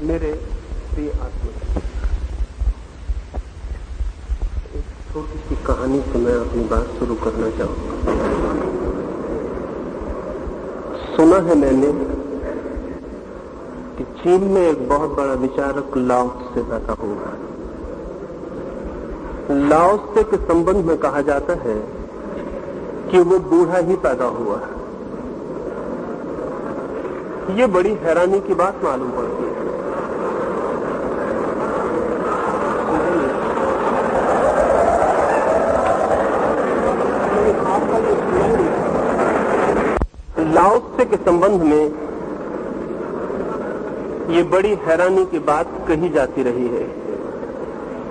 मेरे प्रिय आत्मा, एक छोटी सी कहानी से मैं अपनी बात शुरू करना चाहूंगा। सुना है मैंने कि चीन में एक बहुत बड़ा विचारक लाओ त्से पैदा हुआ। लाओ त्से के संबंध में कहा जाता है कि वो बूढ़ा ही पैदा हुआ। ये बड़ी हैरानी की बात मालूम पड़ती है। लाओ त्से के संबंध में ये बड़ी हैरानी की बात कही जाती रही है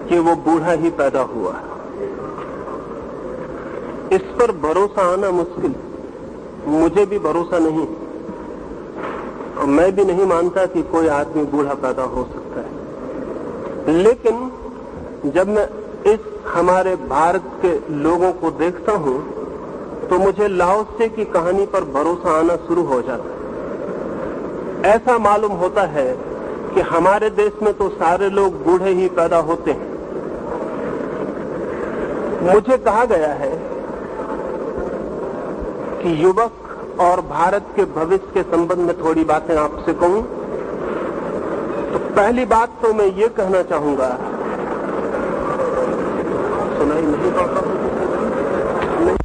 कि वो बूढ़ा ही पैदा हुआ। इस पर भरोसा आना मुश्किल, मुझे भी भरोसा नहीं और मैं भी नहीं मानता कि कोई आदमी बूढ़ा पैदा हो सकता है। लेकिन जब मैं इस हमारे भारत के लोगों को देखता हूं तो मुझे लाओ त्से की कहानी पर भरोसा आना शुरू हो जाता है। ऐसा मालूम होता है कि हमारे देश में तो सारे लोग बूढ़े ही पैदा होते हैं। मुझे कहा गया है कि युवक और भारत के भविष्य के संबंध में थोड़ी बातें आपसे कहूं तो पहली बात तो मैं ये कहना चाहूंगा, सुनाई नहीं पाता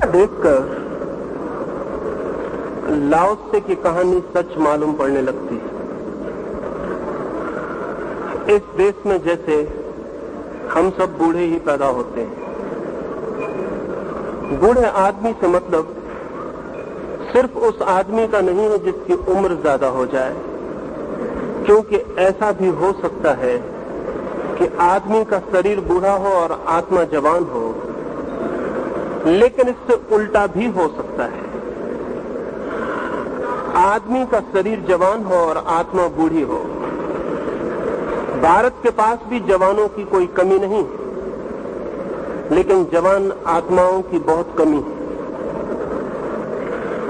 देखकर लाओ त्से की कहानी सच मालूम पड़ने लगती है। इस देश में जैसे हम सब बूढ़े ही पैदा होते हैं। बूढ़े आदमी से मतलब सिर्फ उस आदमी का नहीं है जिसकी उम्र ज्यादा हो जाए, क्योंकि ऐसा भी हो सकता है कि आदमी का शरीर बूढ़ा हो और आत्मा जवान हो, लेकिन इससे उल्टा भी हो सकता है। आदमी का शरीर जवान हो और आत्मा बूढ़ी हो। भारत के पास भी जवानों की कोई कमी नहीं, लेकिन जवान आत्माओं की बहुत कमी है।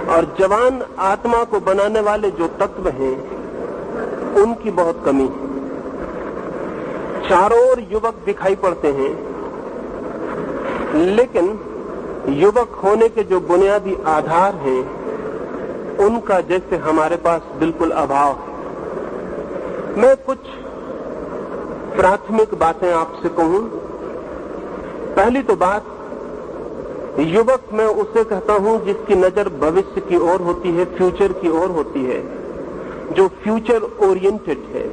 और जवान आत्मा को बनाने वाले जो तत्व हैं उनकी बहुत कमी है। चारों ओर युवक दिखाई पड़ते हैं, लेकिन युवक होने के जो बुनियादी आधार हैं उनका जैसे हमारे पास बिल्कुल अभाव है। मैं कुछ प्राथमिक बातें आपसे कहूं। पहली तो बात, युवक मैं उसे कहता हूं जिसकी नजर भविष्य की ओर होती है, फ्यूचर की ओर होती है, जो फ्यूचर ओरिएंटेड है।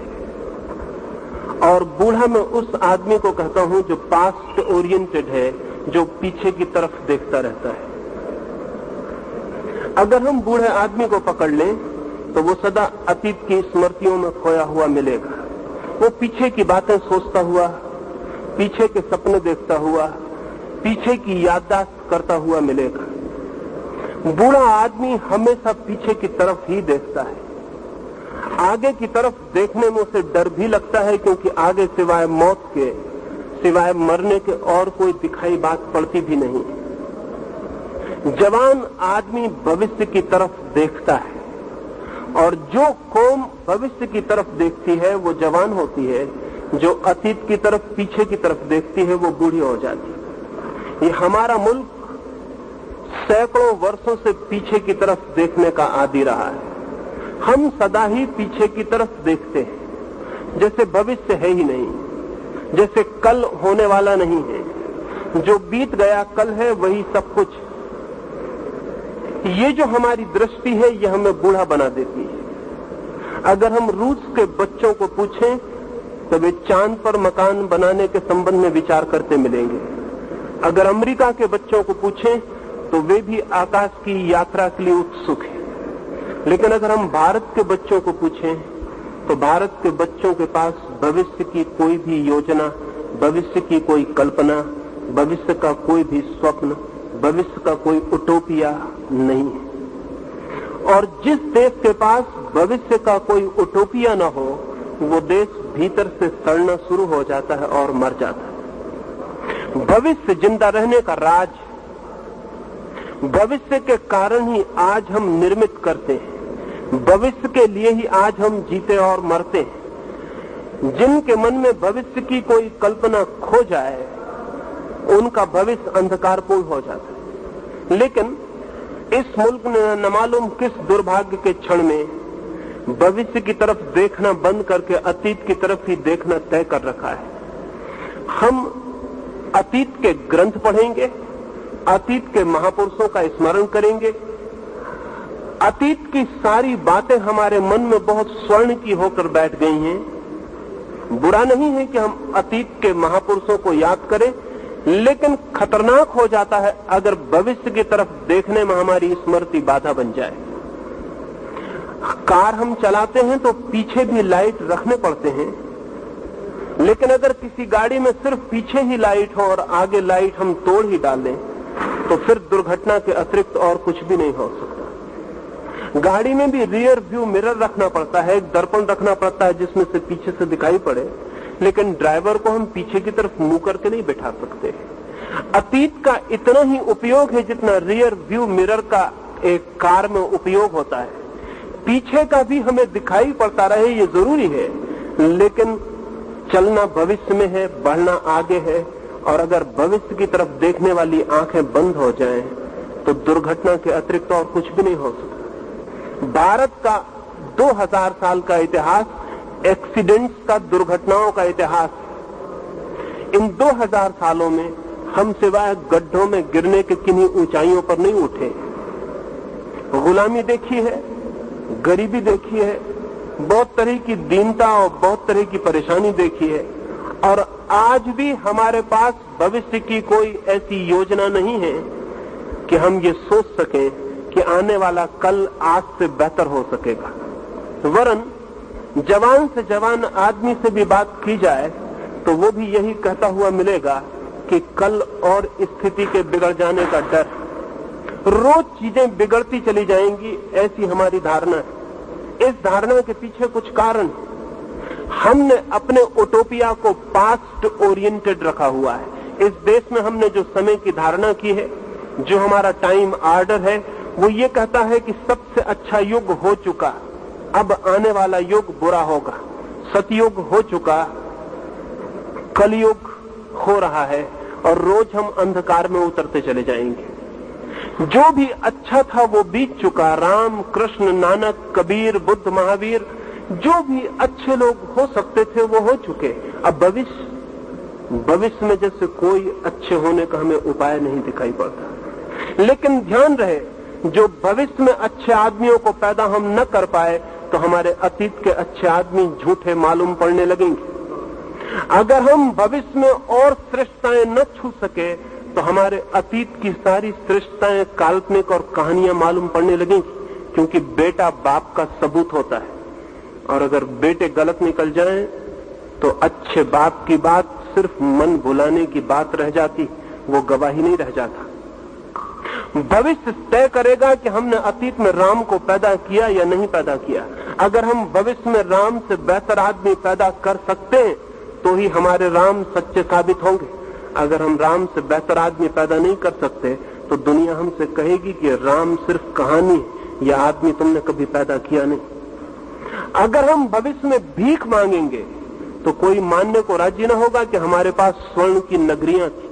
और बूढ़ा मैं उस आदमी को कहता हूं जो पास्ट ओरिएंटेड है, जो पीछे की तरफ देखता रहता है। अगर हम बूढ़े आदमी को पकड़ लें तो वो सदा अतीत की स्मृतियों में खोया हुआ मिलेगा। वो पीछे की बातें सोचता हुआ, पीछे के सपने देखता हुआ, पीछे की याददाश्त करता हुआ मिलेगा। बूढ़ा आदमी हमेशा पीछे की तरफ ही देखता है। आगे की तरफ देखने में उसे डर भी लगता है, क्योंकि आगे सिवाय मौत के, सिवाय मरने के और कोई दिखाई बात पड़ती भी नहीं। जवान आदमी भविष्य की तरफ देखता है, और जो कौम भविष्य की तरफ देखती है वो जवान होती है। जो अतीत की तरफ, पीछे की तरफ देखती है वो बूढ़ी हो जाती है। ये हमारा मुल्क सैकड़ों वर्षों से पीछे की तरफ देखने का आदी रहा है। हम सदा ही पीछे की तरफ देखते हैं, जैसे भविष्य है ही नहीं, जैसे कल होने वाला नहीं है। जो बीत गया कल है वही सब कुछ। ये जो हमारी दृष्टि है ये हमें बूढ़ा बना देती है। अगर हम रूस के बच्चों को पूछें तो वे चांद पर मकान बनाने के संबंध में विचार करते मिलेंगे। अगर अमेरिका के बच्चों को पूछें तो वे भी आकाश की यात्रा के लिए उत्सुक हैं। लेकिन अगर हम भारत के बच्चों को पूछें तो भारत के बच्चों के पास भविष्य की कोई भी योजना, भविष्य की कोई कल्पना, भविष्य का कोई भी स्वप्न, भविष्य का कोई उटोपिया नहीं है। और जिस देश के पास भविष्य का कोई उटोपिया न हो वो देश भीतर से सड़ना शुरू हो जाता है और मर जाता है। भविष्य जिंदा रहने का राज, भविष्य के कारण ही आज हम निर्मित करते हैं, भविष्य के लिए ही आज हम जीते और मरते हैं। जिनके मन में भविष्य की कोई कल्पना खो जाए उनका भविष्य अंधकारपूर्ण हो जाता है। लेकिन इस मुल्क ने न मालूम किस दुर्भाग्य के क्षण में भविष्य की तरफ देखना बंद करके अतीत की तरफ ही देखना तय कर रखा है। हम अतीत के ग्रंथ पढ़ेंगे, अतीत के महापुरुषों का स्मरण करेंगे, अतीत की सारी बातें हमारे मन में बहुत स्वर्ण की होकर बैठ गई हैं। बुरा नहीं है कि हम अतीत के महापुरुषों को याद करें, लेकिन खतरनाक हो जाता है अगर भविष्य की तरफ देखने में हमारी स्मृति बाधा बन जाए। कार हम चलाते हैं तो पीछे भी लाइट रखने पड़ते हैं, लेकिन अगर किसी गाड़ी में सिर्फ पीछे ही लाइट हो और आगे लाइट हम तोड़ ही डालें तो फिर दुर्घटना के अतिरिक्त और कुछ भी नहीं हो सकता। गाड़ी में भी रियर व्यू मिरर रखना पड़ता है, एक दर्पण रखना पड़ता है जिसमें से पीछे से दिखाई पड़े, लेकिन ड्राइवर को हम पीछे की तरफ मुंह करके नहीं बैठा सकते। अतीत का इतना ही उपयोग है जितना रियर व्यू मिरर का एक कार में उपयोग होता है। पीछे का भी हमें दिखाई पड़ता रहे ये जरूरी है, लेकिन चलना भविष्य में है, बढ़ना आगे है, और अगर भविष्य की तरफ देखने वाली आंखें बंद हो जाएं तो दुर्घटना के अतिरिक्त और कुछ भी नहीं हो सकता। भारत का 2000 साल का इतिहास एक्सीडेंट्स का, दुर्घटनाओं का इतिहास। इन 2000 सालों में हम सिवाय गड्ढों में गिरने के किन्हीं ऊंचाइयों पर नहीं उठे। गुलामी देखी है, गरीबी देखी है, बहुत तरह की दीनता और बहुत तरह की परेशानी देखी है, और आज भी हमारे पास भविष्य की कोई ऐसी योजना नहीं है कि हम ये सोच सकें कि आने वाला कल आज से बेहतर हो सकेगा। वरन जवान से जवान आदमी से भी बात की जाए तो वो भी यही कहता हुआ मिलेगा कि कल और स्थिति के बिगड़ जाने का डर, रोज चीजें बिगड़ती चली जाएंगी, ऐसी हमारी धारणा है। इस धारणा के पीछे कुछ कारण, हमने अपने उटोपिया को पास्ट ओरिएंटेड रखा हुआ है। इस देश में हमने जो समय की धारणा की है, जो हमारा टाइम ऑर्डर है, वो ये कहता है कि सबसे अच्छा युग हो चुका, अब आने वाला युग बुरा होगा। सतयुग हो चुका, कलयुग हो रहा है, और रोज हम अंधकार में उतरते चले जाएंगे। जो भी अच्छा था वो बीत चुका। राम, कृष्ण, नानक, कबीर, बुद्ध, महावीर, जो भी अच्छे लोग हो सकते थे वो हो चुके। अब भविष्य में जैसे कोई अच्छे होने का हमें उपाय नहीं दिखाई पड़ता। लेकिन ध्यान रहे, जो भविष्य में अच्छे आदमियों को पैदा हम न कर पाए तो हमारे अतीत के अच्छे आदमी झूठे मालूम पड़ने लगेंगे। अगर हम भविष्य में और श्रेष्ठताएं न छू सके तो हमारे अतीत की सारी श्रेष्ठताएं काल्पनिक और कहानियां मालूम पड़ने लगेंगी, क्योंकि बेटा बाप का सबूत होता है, और अगर बेटे गलत निकल जाएं तो अच्छे बाप की बात सिर्फ मन भुलाने की बात रह जाती, वो गवाही नहीं रह जाता। भविष्य तय करेगा कि हमने अतीत में राम को पैदा किया या नहीं पैदा किया। अगर हम भविष्य में राम से बेहतर आदमी पैदा कर सकते हैं तो ही हमारे राम सच्चे साबित होंगे। अगर हम राम से बेहतर आदमी पैदा नहीं कर सकते तो दुनिया हमसे कहेगी कि राम सिर्फ कहानी है, यह आदमी तुमने कभी पैदा किया नहीं। अगर हम भविष्य में भीख मांगेंगे तो कोई मानने को राजी न होगा कि हमारे पास स्वर्ण की नगरियां थी,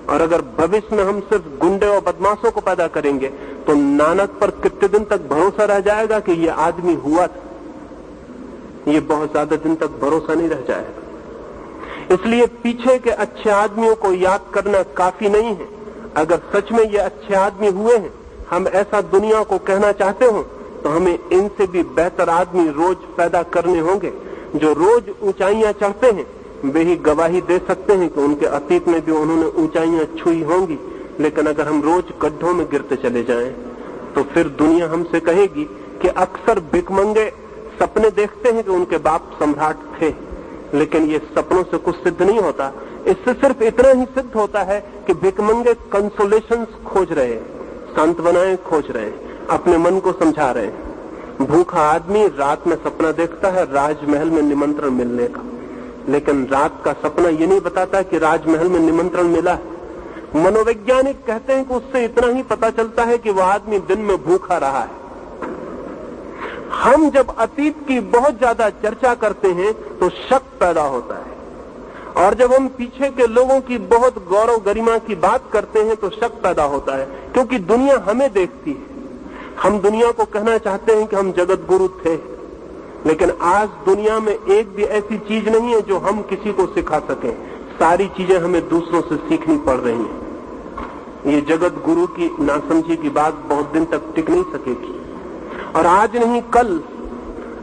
और अगर भविष्य में हम सिर्फ गुंडे और बदमाशों को पैदा करेंगे तो नानक पर कितने दिन तक भरोसा रह जाएगा कि यह आदमी हुआ था। ये बहुत ज्यादा दिन तक भरोसा नहीं रह जाएगा। इसलिए पीछे के अच्छे आदमियों को याद करना काफी नहीं है। अगर सच में ये अच्छे आदमी हुए हैं, हम ऐसा दुनिया को कहना चाहते हो, तो हमें इनसे भी बेहतर आदमी रोज पैदा करने होंगे। जो रोज ऊंचाइयां चढ़ते हैं वे ही गवाही दे सकते हैं कि उनके अतीत में भी उन्होंने ऊंचाइयां छुई होंगी। लेकिन अगर हम रोज गड्ढों में गिरते चले जाएं तो फिर दुनिया हमसे कहेगी कि अक्सर भिखमंगे सपने देखते हैं कि उनके बाप सम्राट थे, लेकिन ये सपनों से कुछ सिद्ध नहीं होता। इससे सिर्फ इतना ही सिद्ध होता है कि भिखमंगे कंसोलेशंस खोज रहे हैं, सांत्वनाएं खोज रहे हैं, अपने मन को समझा रहे हैं। भूखा आदमी रात में सपना देखता है राजमहल में निमंत्रण मिलने का, लेकिन रात का सपना ये नहीं बताता कि राजमहल में निमंत्रण मिला है। मनोवैज्ञानिक कहते हैं कि उससे इतना ही पता चलता है कि वह आदमी दिन में भूखा रहा है। हम जब अतीत की बहुत ज्यादा चर्चा करते हैं तो शक पैदा होता है, और जब हम पीछे के लोगों की बहुत गौरव गरिमा की बात करते हैं तो शक पैदा होता है, क्योंकि दुनिया हमें देखती है। हम दुनिया को कहना चाहते हैं कि हम जगत गुरु थे, लेकिन आज दुनिया में एक भी ऐसी चीज नहीं है जो हम किसी को सिखा सकें। सारी चीजें हमें दूसरों से सीखनी पड़ रही हैं। ये जगत गुरु की नासमझी की बात बहुत दिन तक टिक नहीं सकेगी, और आज नहीं कल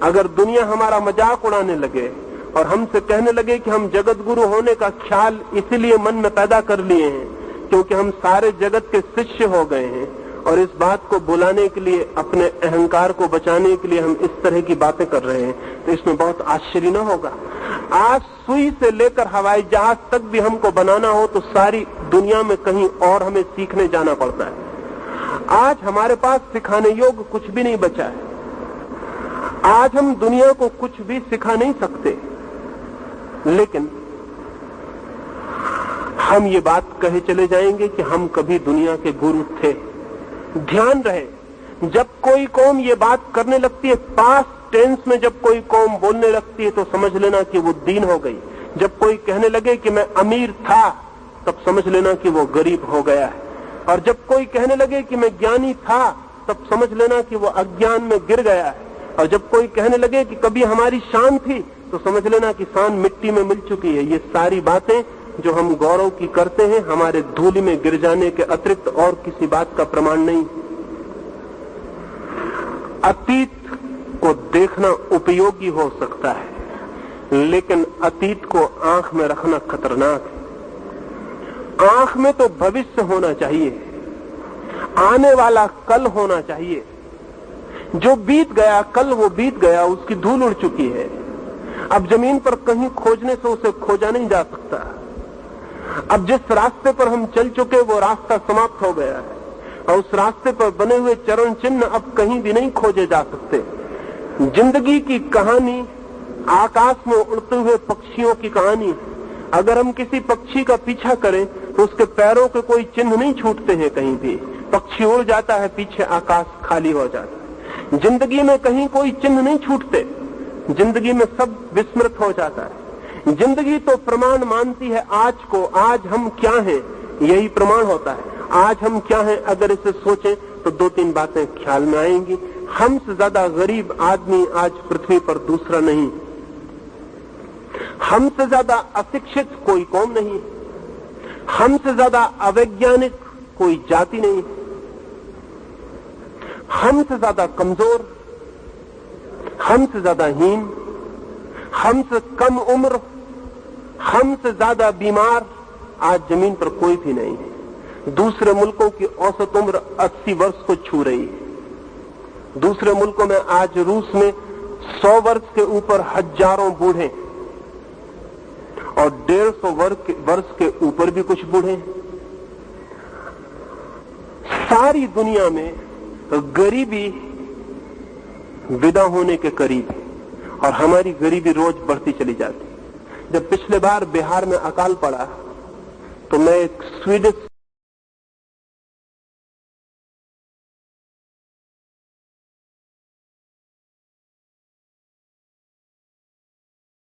अगर दुनिया हमारा मजाक उड़ाने लगे और हमसे कहने लगे कि हम जगत गुरु होने का ख्याल इसीलिए मन में पैदा कर लिए हैं क्योंकि हम सारे जगत के शिष्य हो गए हैं, और इस बात को बुलाने के लिए, अपने अहंकार को बचाने के लिए हम इस तरह की बातें कर रहे हैं, तो इसमें बहुत आश्चर्य न होगा। आज सुई से लेकर हवाई जहाज तक भी हमको बनाना हो तो सारी दुनिया में कहीं और हमें सीखने जाना पड़ता है। आज हमारे पास सिखाने योग्य कुछ भी नहीं बचा है। आज हम दुनिया को कुछ भी सिखा नहीं सकते, लेकिन हम ये बात कहे चले जाएंगे कि हम कभी दुनिया के गुरु थे। ध्यान रहे, जब कोई कौम ये बात करने लगती है, पास्ट टेंस में जब कोई कौम बोलने लगती है, तो समझ लेना कि वो दीन हो गई। जब कोई कहने लगे कि मैं अमीर था, तब समझ लेना कि वो गरीब हो गया है। और जब कोई कहने लगे कि मैं ज्ञानी था, तब समझ लेना कि वो अज्ञान में गिर गया है। और जब कोई कहने लगे कि कभी हमारी शान थी, तो समझ लेना कि शान मिट्टी में मिल चुकी है। ये सारी बातें जो हम गौरव की करते हैं, हमारे धूलि में गिर जाने के अतिरिक्त और किसी बात का प्रमाण नहीं। अतीत को देखना उपयोगी हो सकता है, लेकिन अतीत को आंख में रखना खतरनाक है। आंख में तो भविष्य होना चाहिए, आने वाला कल होना चाहिए। जो बीत गया कल, वो बीत गया, उसकी धूल उड़ चुकी है। अब जमीन पर कहीं खोजने से उसे खोजा नहीं जा सकता। अब जिस रास्ते पर हम चल चुके वो रास्ता समाप्त हो गया है, और उस रास्ते पर बने हुए चरण चिन्ह अब कहीं भी नहीं खोजे जा सकते। जिंदगी की कहानी आकाश में उड़ते हुए पक्षियों की कहानी। अगर हम किसी पक्षी का पीछा करें तो उसके पैरों के कोई चिन्ह नहीं छूटते हैं कहीं भी। पक्षी उड़ जाता है, पीछे आकाश खाली हो जाता है। जिंदगी में कहीं कोई चिन्ह नहीं छूटते, जिंदगी में सब विस्मृत हो जाता है। जिंदगी तो प्रमाण मानती है आज को, आज हम क्या हैं यही प्रमाण होता है। आज हम क्या हैं अगर इसे सोचें तो दो तीन बातें ख्याल में आएंगी। हमसे ज्यादा गरीब आदमी आज पृथ्वी पर दूसरा नहीं, हमसे ज्यादा अशिक्षित कोई कौम नहीं, हमसे ज्यादा अवैज्ञानिक कोई जाति नहीं, हमसे ज्यादा कमजोर, हमसे ज्यादा हीन, हमसे कम उम्र, हमसे ज्यादा बीमार आज जमीन पर कोई भी नहीं है। दूसरे मुल्कों की औसत उम्र 80 वर्ष को छू रही है। दूसरे मुल्कों में आज रूस में 100 वर्ष के ऊपर हजारों बूढ़े, और 150 वर्ष के ऊपर भी कुछ बूढ़े। सारी दुनिया में गरीबी विदा होने के करीब है, और हमारी गरीबी रोज बढ़ती चली जाती। जब पिछले बार बिहार में अकाल पड़ा तो मैं एक स्वीडिश